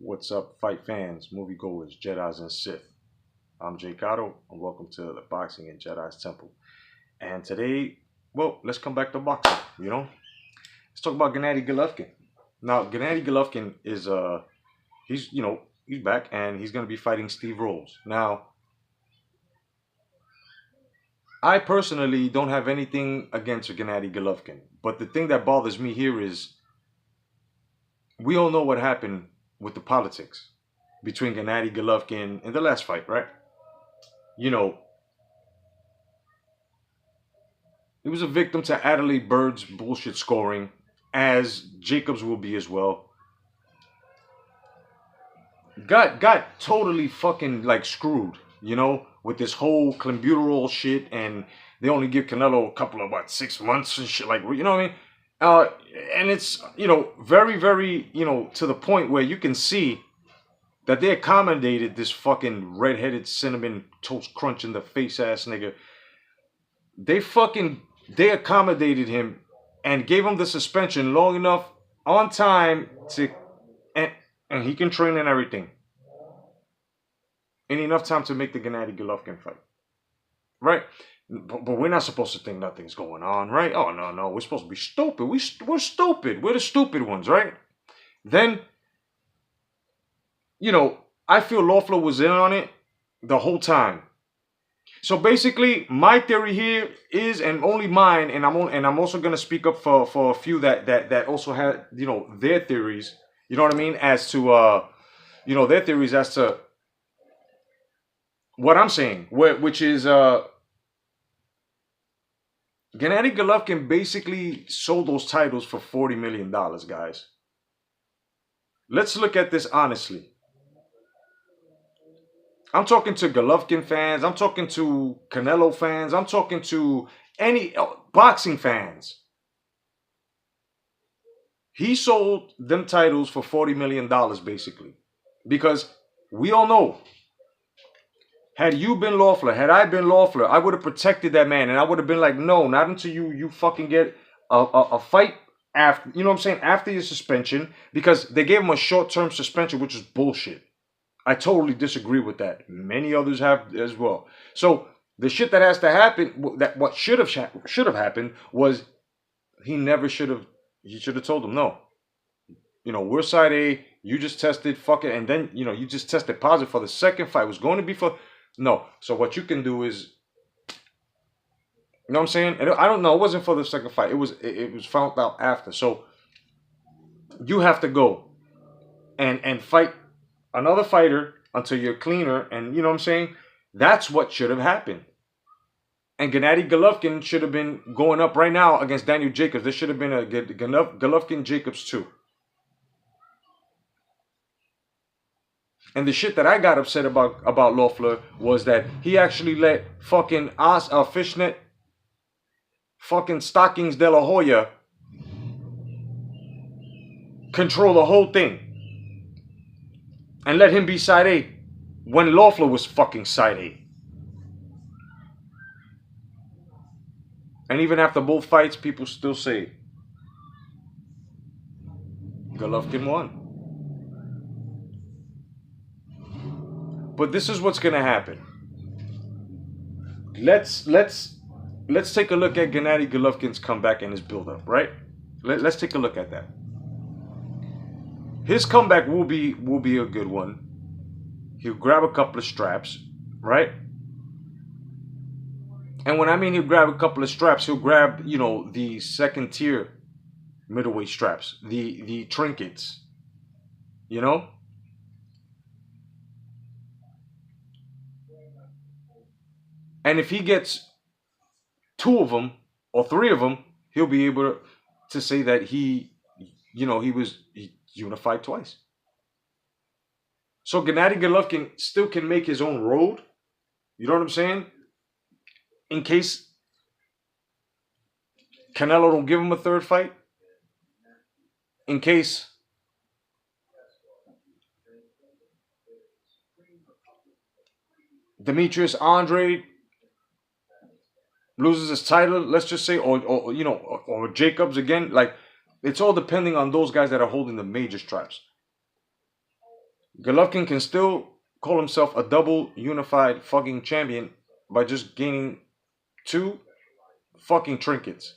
What's up, fight fans, moviegoers, Jedis, and Sith? I'm Jay Cotto, and welcome to the Boxing and Jedi's Temple. And today, well, let's come back to boxing. Let's talk about Gennady Golovkin. Now, Gennady Golovkin is he's back, and he's gonna be fighting Steve Rolls. Now, I personally don't have anything against Gennady Golovkin, but the thing that bothers me here is we all know what happened with the politics between Gennady Golovkin in the last fight, right? You know, he was a victim to Adelaide Bird's bullshit scoring, as Jacobs will be as well. Got totally fucking like screwed, with this whole clenbuterol shit, and they only give Canelo a couple of 6 months and shit, like you know what I mean? And it's very very to the point where you can see that they accommodated this fucking redheaded cinnamon toast crunch in the face ass nigga. They accommodated him and gave him the suspension long enough on time to and he can train and everything. And enough time to make the Gennady Golovkin fight. Right? But we're not supposed to think nothing's going on, right? Oh, no. We're supposed to be stupid. We're stupid. We're the stupid ones, right? Then, I feel Loeffler was in on it the whole time. So basically, my theory here is, and only mine, and I'm also gonna speak up for a few that also had their theories. You know what I mean? As to their theories as to what I'm saying, which is Gennady Golovkin basically sold those titles for $40 million, guys. Let's look at this honestly. I'm talking to Golovkin fans. I'm talking to Canelo fans. I'm talking to any boxing fans. He sold them titles for $40 million, basically. Because we all know, had you been Loeffler, had I been Loeffler, I would have protected that man. And I would have been like, no, not until you fucking get a fight after, after your suspension. Because they gave him a short-term suspension, which is bullshit. I totally disagree with that. Many others have as well. So the shit that has to happen, that what should have happened was he should have told them, no. We're side A, you just tested, fuck it, and then you just tested positive for the second fight. It was going to be for no. So what you can do is, what I'm saying? I don't know, it wasn't for the second fight. It was found out after. So you have to go and fight another fighter until you're cleaner, and you know what I'm saying? That's what should have happened. And Gennady Golovkin should have been going up right now against Daniel Jacobs. There should have been a Golovkin Jacobs too. And the shit that I got upset about Loeffler was that he actually let fucking Fishnet, fucking Stockings De La Hoya control the whole thing. And let him be side A when Loeffler was fucking side A. And even after both fights, people still say Golovkin won. But this is what's gonna happen. Let's take a look at Gennady Golovkin's comeback and his build-up, right? Let's take a look at that. His comeback will be a good one. He'll grab a couple of straps, right? And when I mean he'll grab a couple of straps, he'll grab, the second tier middleweight straps, the trinkets, And if he gets two of them or three of them, he'll be able to say that he was unified twice. So Gennady Golovkin still can make his own road. You know what I'm saying? In case Canelo don't give him a third fight. In case Demetrius Andre loses his title, let's just say, or Jacobs again. Like, it's all depending on those guys that are holding the major straps. Golovkin can still call himself a double unified fucking champion by just gaining 2 fucking trinkets.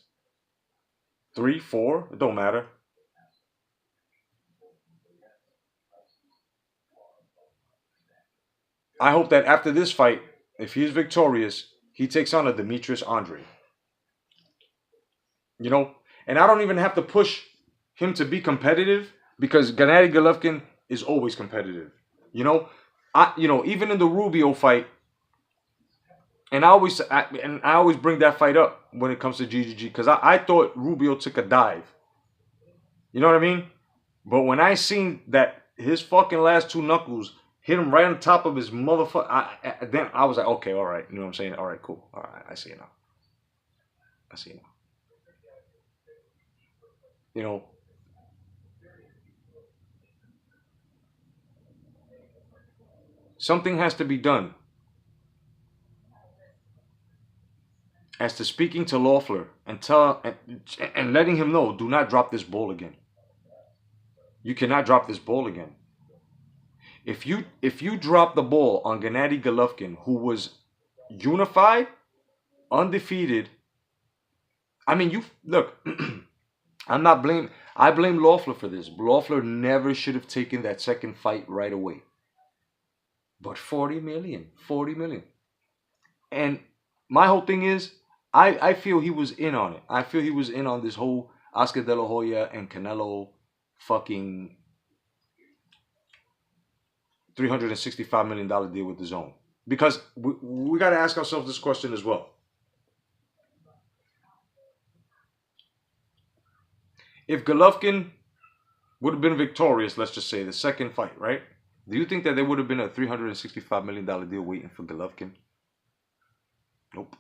3, 4, it don't matter. I hope that after this fight, if he is victorious, he takes on a Demetrius Andre. You know, and I don't even have to push him to be competitive because Gennady Golovkin is always competitive. You know, even in the Rubio fight, and I always bring that fight up when it comes to GGG because I thought Rubio took a dive. You know what I mean? But when I seen that his fucking last 2 knuckles hit him right on top of his motherfucker, then I was like, okay, all right. You know what I'm saying? All right, cool. All right, I see it now. I see it now. You know, something has to be done as to speaking to Loeffler and letting him know, do not drop this ball again. You cannot drop this ball again. If you drop the ball on Gennady Golovkin, who was unified, undefeated, I mean, you look. I'm not blame. I blame Loeffler for this. Loeffler never should have taken that second fight right away. But 40 million, 40 million, and my whole thing is, I feel he was in on it. I feel he was in on this whole Oscar De La Hoya and Canelo fucking $365 million deal with the zone. Because we got to ask ourselves this question as well. If Golovkin would have been victorious, let's just say, the second fight, right? Do you think that there would have been a $365 million deal waiting for Golovkin? Nope.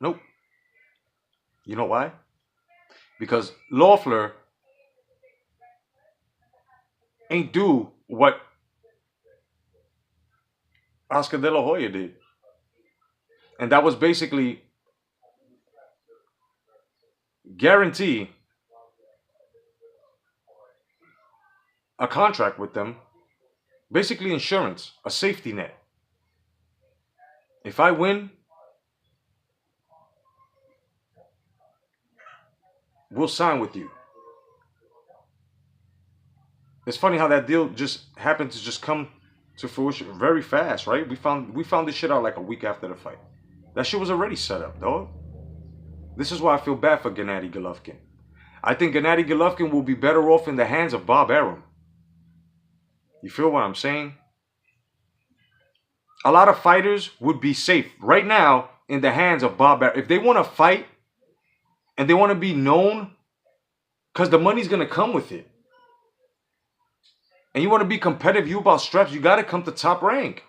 Nope. You know why? Because Loeffler ain't do what Oscar De La Hoya did. And that was basically guarantee a contract with them, basically insurance, a safety net. If I win, we'll sign with you. It's funny how that deal just happened to just come to fruition very fast, right? We found this shit out like a week after the fight. That shit was already set up, dog. This is why I feel bad for Gennady Golovkin. I think Gennady Golovkin will be better off in the hands of Bob Arum. You feel what I'm saying? A lot of fighters would be safe right now in the hands of Bob Arum. If they want to fight and they want to be known, because the money's going to come with it. And you want to be competitive, you about straps, you got to come to Top Rank.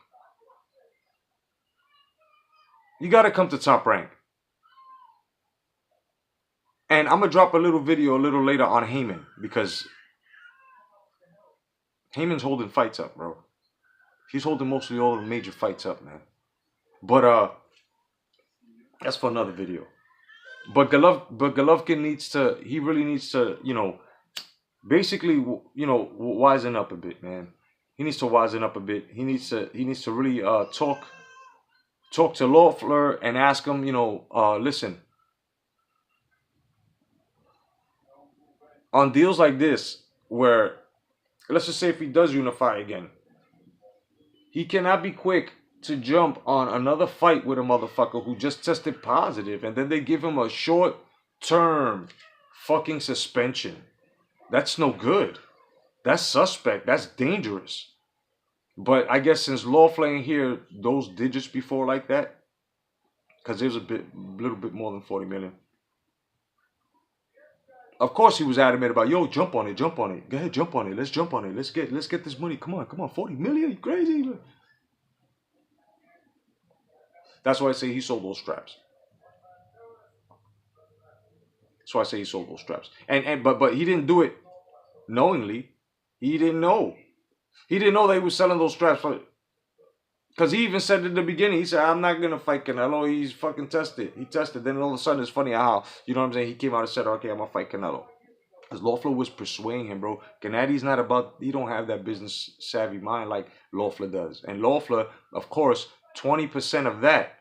You got to come to Top Rank. And I'm going to drop a little video a little later on Heyman, because Heyman's holding fights up, bro. He's holding mostly all the major fights up, man. But that's for another video. But Golovkin really needs to, basically, wisen up a bit, man. He needs to wisen up a bit. He needs to really talk to Loeffler and ask him, listen, on deals like this, where, let's just say if he does unify again, he cannot be quick to jump on another fight with a motherfucker who just tested positive and then they give him a short-term fucking suspension. That's no good. That's suspect. That's dangerous. But I guess since Loeffler ain't hear those digits before like that, because there's a little bit more than 40 million. Of course he was adamant about, yo, jump on it. Go ahead, jump on it. Let's jump on it. Let's get this money. Come on, 40 million? You crazy? That's why I say he sold those straps. But he didn't do it knowingly. He didn't know. He didn't know they were selling those straps. Because he even said in the beginning, he said, I'm not going to fight Canelo. He's fucking tested. He tested. Then all of a sudden, it's funny how, you know what I'm saying? He came out and said, okay, I'm going to fight Canelo. Because Loeffler was persuading him, bro. Gennady's not about, he don't have that business savvy mind like Loeffler does. And Loeffler, of course, 20% of that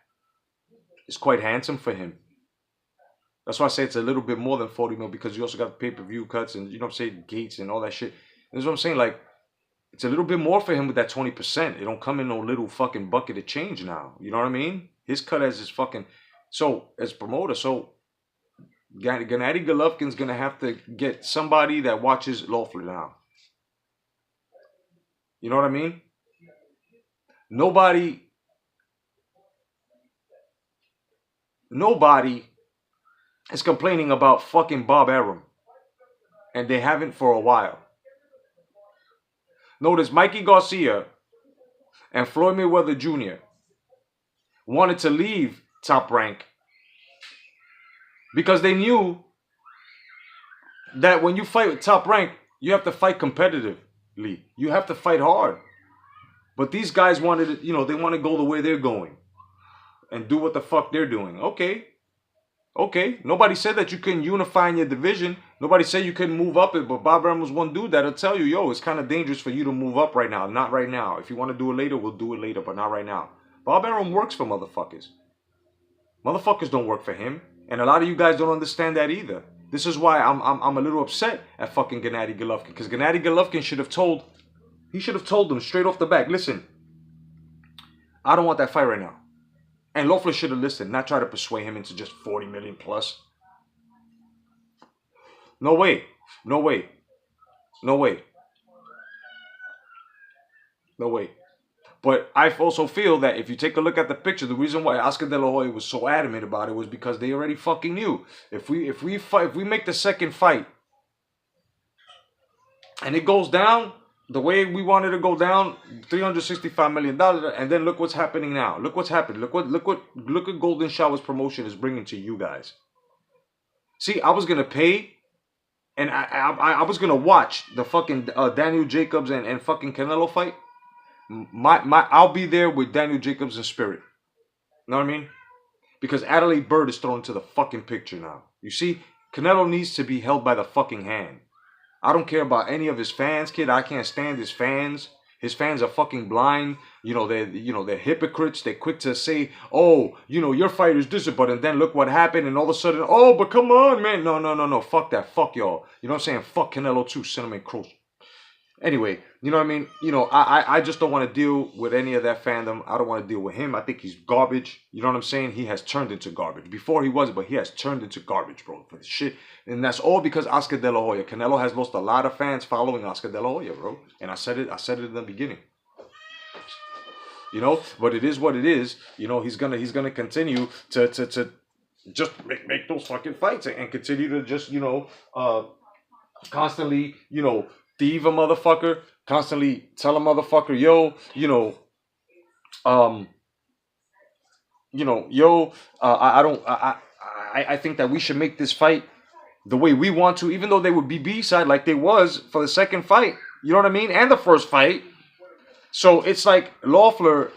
is quite handsome for him. That's why I say it's a little bit more than 40 mil, because you also got pay-per-view cuts and, you know what I'm saying, gates and all that shit. That's what I'm saying. Like, it's a little bit more for him with that 20%. It don't come in no little fucking bucket of change now. You know what I mean? His cut as his fucking, so as promoter, so Gennady Golovkin's gonna have to get somebody that watches Loeffler now. You know what I mean? Nobody is complaining about fucking Bob Arum. And they haven't for a while. Notice Mikey Garcia and Floyd Mayweather Jr. wanted to leave Top Rank because they knew that when you fight with Top Rank, you have to fight competitively. You have to fight hard. But these guys wanted it, you know, they want to go the way they're going and do what the fuck they're doing. Okay. Okay. Nobody said that you couldn't unify in your division. Nobody said you couldn't move up it. But Bob Arum was one dude that'll tell you, yo, it's kind of dangerous for you to move up right now. Not right now. If you want to do it later, we'll do it later, but not right now. Bob Arum works for motherfuckers. Motherfuckers don't work for him. And a lot of you guys don't understand that either. This is why I'm a little upset at fucking Gennady Golovkin. Because Gennady Golovkin should have told them straight off the back, listen, I don't want that fight right now. And Loeffler should have listened, not try to persuade him into just 40 million plus. No way. No way. No way. No way. But I also feel that if you take a look at the picture, the reason why Oscar De La Hoya was so adamant about it was because they already fucking knew. If we make the second fight and it goes down the way we wanted to go down, $365 million, and then look what's happening now. Look what's happened. Look what Golden Showers promotion is bringing to you guys. See, I was gonna pay, and I was gonna watch the fucking Daniel Jacobs and fucking Canelo fight. I'll be there with Daniel Jacobs in spirit. You know what I mean? Because Adelaide Bird is thrown into the fucking picture now. You see, Canelo needs to be held by the fucking hand. I don't care about any of his fans, kid. I can't stand his fans. His fans are fucking blind. They're hypocrites. They're quick to say, oh, your fight is this, but and then look what happened, and all of a sudden, oh, but come on, man. No. Fuck that. Fuck y'all. You know what I'm saying? Fuck Canelo too, Cinnamon Cross. Anyway, you know what I mean? I just don't want to deal with any of that fandom. I don't want to deal with him. I think he's garbage. You know what I'm saying? He has turned into garbage. Before he wasn't, but he has turned into garbage, bro, for this shit. And that's all because Oscar De La Hoya. Canelo has lost a lot of fans following Oscar De La Hoya, bro. And I said it in the beginning. But it is what it is. He's gonna continue to just make those fucking fights and continue to just, constantly, thieve a motherfucker, constantly tell a motherfucker, yo, I think that we should make this fight the way we want to, even though they would be B-side like they was for the second fight. You know what I mean? And the first fight. So it's like Loeffler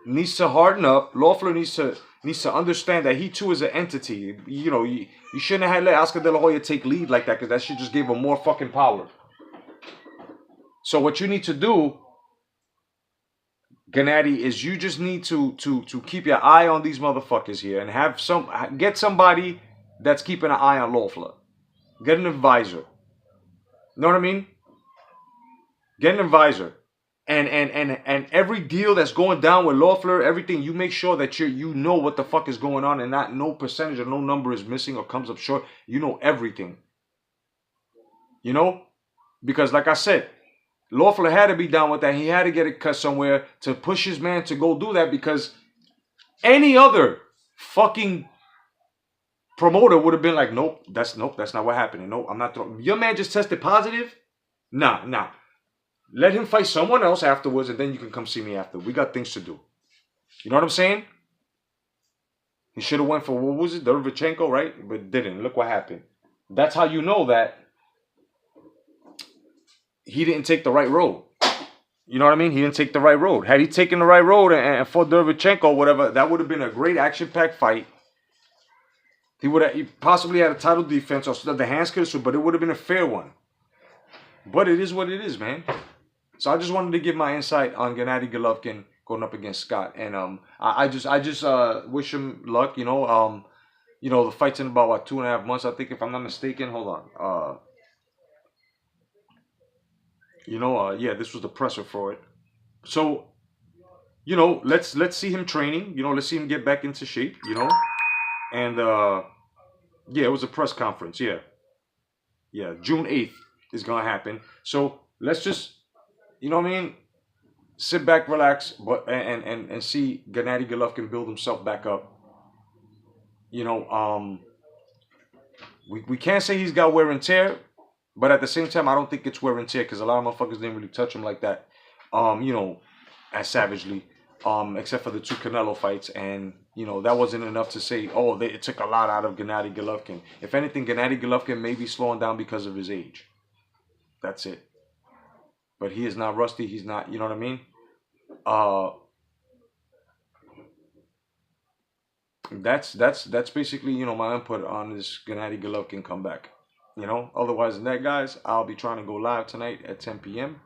needs to harden up. Loeffler needs to understand that he too is an entity. You shouldn't have let Oscar De La Hoya take lead like that, because that shit just gave him more fucking power. So what you need to do, Gennady, is you just need to keep your eye on these motherfuckers here and get somebody that's keeping an eye on Loeffler. Get an advisor. Know what I mean? Get an advisor. And every deal that's going down with Loeffler, everything, you make sure that you know what the fuck is going on, and not no percentage or no number is missing or comes up short. You know everything. Because like I said, Loeffler had to be down with that. He had to get it cut somewhere to push his man to go do that, because any other fucking promoter would have been like, nope, that's not what happened. Nope, I'm not throwing. Your man just tested positive? Nah. Let him fight someone else afterwards, and then you can come see me after. We got things to do. You know what I'm saying? He should have went for, what was it, Derevchenko, right? But didn't. Look what happened. That's how you know that he didn't take the right road. You know what I mean? He didn't take the right road. Had he taken the right road and fought Derevchenko or whatever, that would have been a great action-packed fight. He possibly had a title defense, or the hands could have, but it would have been a fair one. But it is what it is, man. So I just wanted to give my insight on Gennady Golovkin going up against Scott, and I just wish him luck. The fight's in about what 2.5 months, I think, if I'm not mistaken. Hold on. Yeah, this was the presser for it. So let's see him training. Let's see him get back into shape. And yeah, it was a press conference. Yeah, June 8th is gonna happen. So let's just, what I mean, sit back, relax, but and see Gennady Golovkin build himself back up. You know, we can't say he's got wear and tear, but at the same time, I don't think it's wear and tear because a lot of motherfuckers didn't really touch him like that. As savagely. Except for the two Canelo fights, and that wasn't enough to say, oh, it took a lot out of Gennady Golovkin. If anything, Gennady Golovkin may be slowing down because of his age. That's it. But he is not rusty. He's not. You know what I mean? Uh, that's basically my input on this Gennady Golovkin comeback. Otherwise than that, guys, I'll be trying to go live tonight at 10 p.m.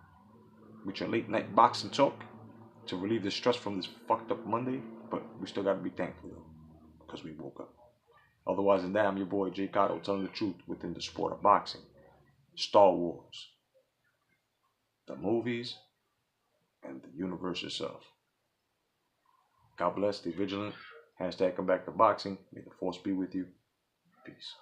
with your late night boxing talk to relieve the stress from this fucked up Monday. But we still got to be thankful though, because we woke up. Otherwise than that, I'm your boy Jay Cotto, telling the truth within the sport of boxing, Star Wars, the movies, and the universe itself. God bless. Stay vigilant. Hashtag come back to boxing. May the force be with you. Peace.